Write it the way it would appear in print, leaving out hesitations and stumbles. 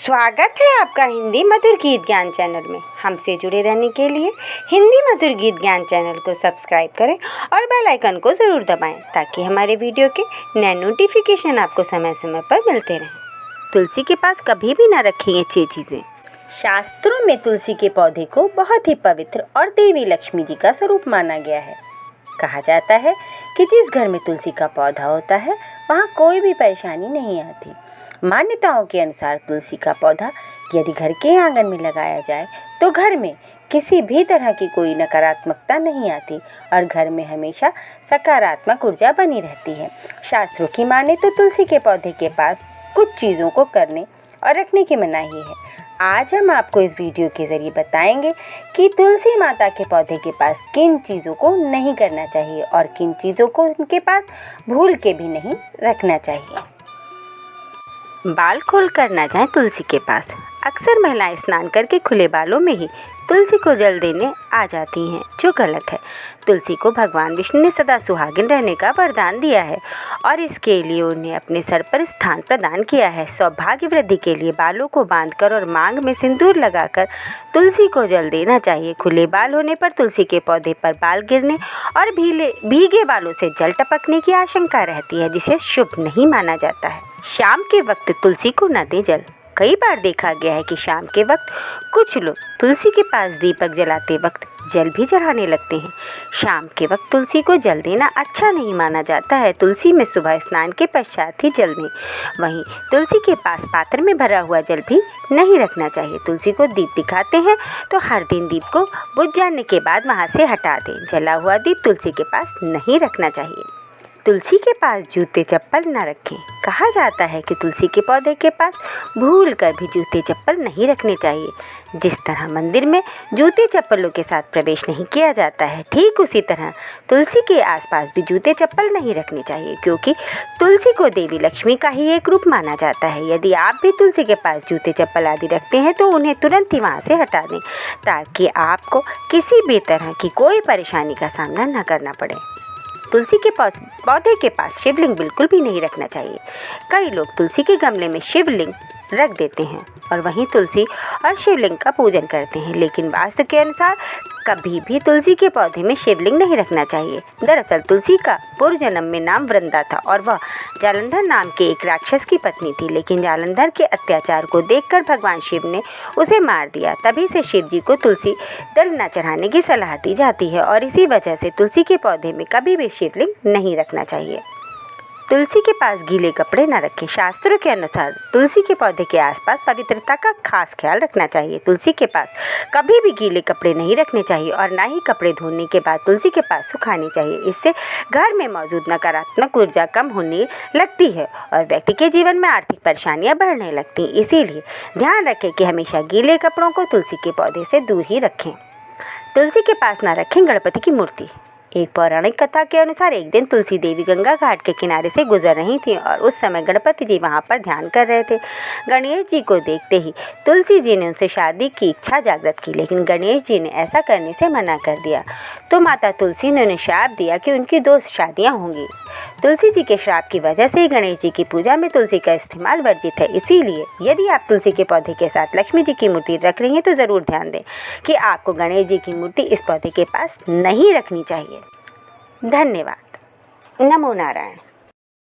स्वागत है आपका हिंदी मधुर गीत ज्ञान चैनल में। हमसे जुड़े रहने के लिए हिंदी मधुर गीत ज्ञान चैनल को सब्सक्राइब करें और बेल आइकन को ज़रूर दबाएं ताकि हमारे वीडियो के नए नोटिफिकेशन आपको समय समय पर मिलते रहें। तुलसी के पास कभी भी ना रखें ये 6 चीज़ें। शास्त्रों में तुलसी के पौधे को बहुत ही पवित्र और देवी लक्ष्मी जी का स्वरूप माना गया है। कहा जाता है कि जिस घर में तुलसी का पौधा होता है वहाँ कोई भी परेशानी नहीं आती। मान्यताओं के अनुसार तुलसी का पौधा यदि घर के आंगन में लगाया जाए तो घर में किसी भी तरह की कोई नकारात्मकता नहीं आती और घर में हमेशा सकारात्मक ऊर्जा बनी रहती है। शास्त्रों की माने तो तुलसी के पौधे के पास कुछ चीज़ों को करने और रखने की मनाही है। आज हम आपको इस वीडियो के ज़रिए बताएंगे कि तुलसी माता के पौधे के पास किन चीज़ों को नहीं करना चाहिए और किन चीज़ों को उनके पास भूल के भी नहीं रखना चाहिए। बाल खोल कर ना जाएं तुलसी के पास। अक्सर महिलाएं स्नान करके खुले बालों में ही तुलसी को जल देने आ जाती हैं, जो गलत है। तुलसी को भगवान विष्णु ने सदा सुहागिन रहने का वरदान दिया है और इसके लिए उन्हें अपने सर पर स्थान प्रदान किया है। सौभाग्य वृद्धि के लिए बालों को बांधकर और मांग में सिंदूर लगाकर तुलसी को जल देना चाहिए। खुले बाल होने पर तुलसी के पौधे पर बाल गिरने और भीगे बालों से जल टपकने की आशंका रहती है, जिसे शुभ नहीं माना जाता है। शाम के वक्त तुलसी को न दें जल। कई बार देखा गया है कि शाम के वक्त कुछ लोग तुलसी के पास दीपक जलाते वक्त जल भी चढ़ाने लगते हैं। शाम के वक्त तुलसी को जल देना अच्छा नहीं माना जाता है। तुलसी में सुबह स्नान के पश्चात ही जल दें। वहीं तुलसी के पास पात्र में भरा हुआ जल भी नहीं रखना चाहिए। तुलसी को दीप दिखाते हैं तो हर दिन दीप को बुझ जाने के बाद वहाँ से हटा दें। जला हुआ दीप तुलसी के पास नहीं रखना चाहिए। तुलसी के पास जूते चप्पल न रखें। कहा जाता है कि तुलसी के पौधे के पास भूल कर भी जूते चप्पल नहीं रखने चाहिए। जिस तरह मंदिर में जूते चप्पलों के साथ प्रवेश नहीं किया जाता है, ठीक उसी तरह तुलसी के आसपास भी जूते चप्पल नहीं रखने चाहिए, क्योंकि तुलसी को देवी लक्ष्मी का ही एक रूप माना जाता है। यदि आप भी तुलसी के पास जूते चप्पल आदि रखते हैं तो उन्हें तुरंत ही वहाँ से हटा दें, ताकि आपको किसी भी तरह की कोई परेशानी का सामना न करना पड़े। तुलसी के पौधे के पास शिवलिंग बिल्कुल भी नहीं रखना चाहिए। कई लोग तुलसी के गमले में शिवलिंग रख देते हैं और वहीं तुलसी और शिवलिंग का पूजन करते हैं, लेकिन वास्तु के अनुसार कभी भी तुलसी के पौधे में शिवलिंग नहीं रखना चाहिए। दरअसल तुलसी का पूर्व जन्म में नाम वृंदा था और वह जालंधर नाम के एक राक्षस की पत्नी थी, लेकिन जालंधर के अत्याचार को देखकर भगवान शिव ने उसे मार दिया। तभी से शिव जी को तुलसी दल न चढ़ाने की सलाह दी जाती है और इसी वजह से तुलसी के पौधे में कभी भी शिवलिंग नहीं रखना चाहिए। तुलसी के पास गीले कपड़े न रखें। शास्त्रों के अनुसार तुलसी के पौधे के आसपास पवित्रता का खास ख्याल रखना चाहिए। तुलसी के पास कभी भी गीले कपड़े नहीं रखने चाहिए और ना ही कपड़े धोने के बाद तुलसी के पास सुखाने चाहिए। इससे घर में मौजूद नकारात्मक ऊर्जा कम होने लगती है और व्यक्ति के जीवन में आर्थिक परेशानियां बढ़ने लगती हैं। इसीलिए ध्यान रखें कि हमेशा गीले कपड़ों को तुलसी के पौधे से दूर ही रखें। तुलसी के पास न रखें गणपति की मूर्ति। एक पौराणिक कथा के अनुसार एक दिन तुलसी देवी गंगा घाट के किनारे से गुजर रही थी और उस समय गणपति जी वहां पर ध्यान कर रहे थे। गणेश जी को देखते ही तुलसी जी ने उनसे शादी की इच्छा जागृत की, लेकिन गणेश जी ने ऐसा करने से मना कर दिया। तो माता तुलसी ने उन्हें श्राप दिया कि उनकी 2 शादियाँ होंगी। तुलसी जी के श्राप की वजह से गणेश जी की पूजा में तुलसी का इस्तेमाल वर्जित है। इसीलिए यदि आप तुलसी के पौधे के साथ लक्ष्मी जी की मूर्ति रख रही हैं तो ज़रूर ध्यान दें कि आपको गणेश जी की मूर्ति इस पौधे के पास नहीं रखनी चाहिए। धन्यवाद। नमो नारायण।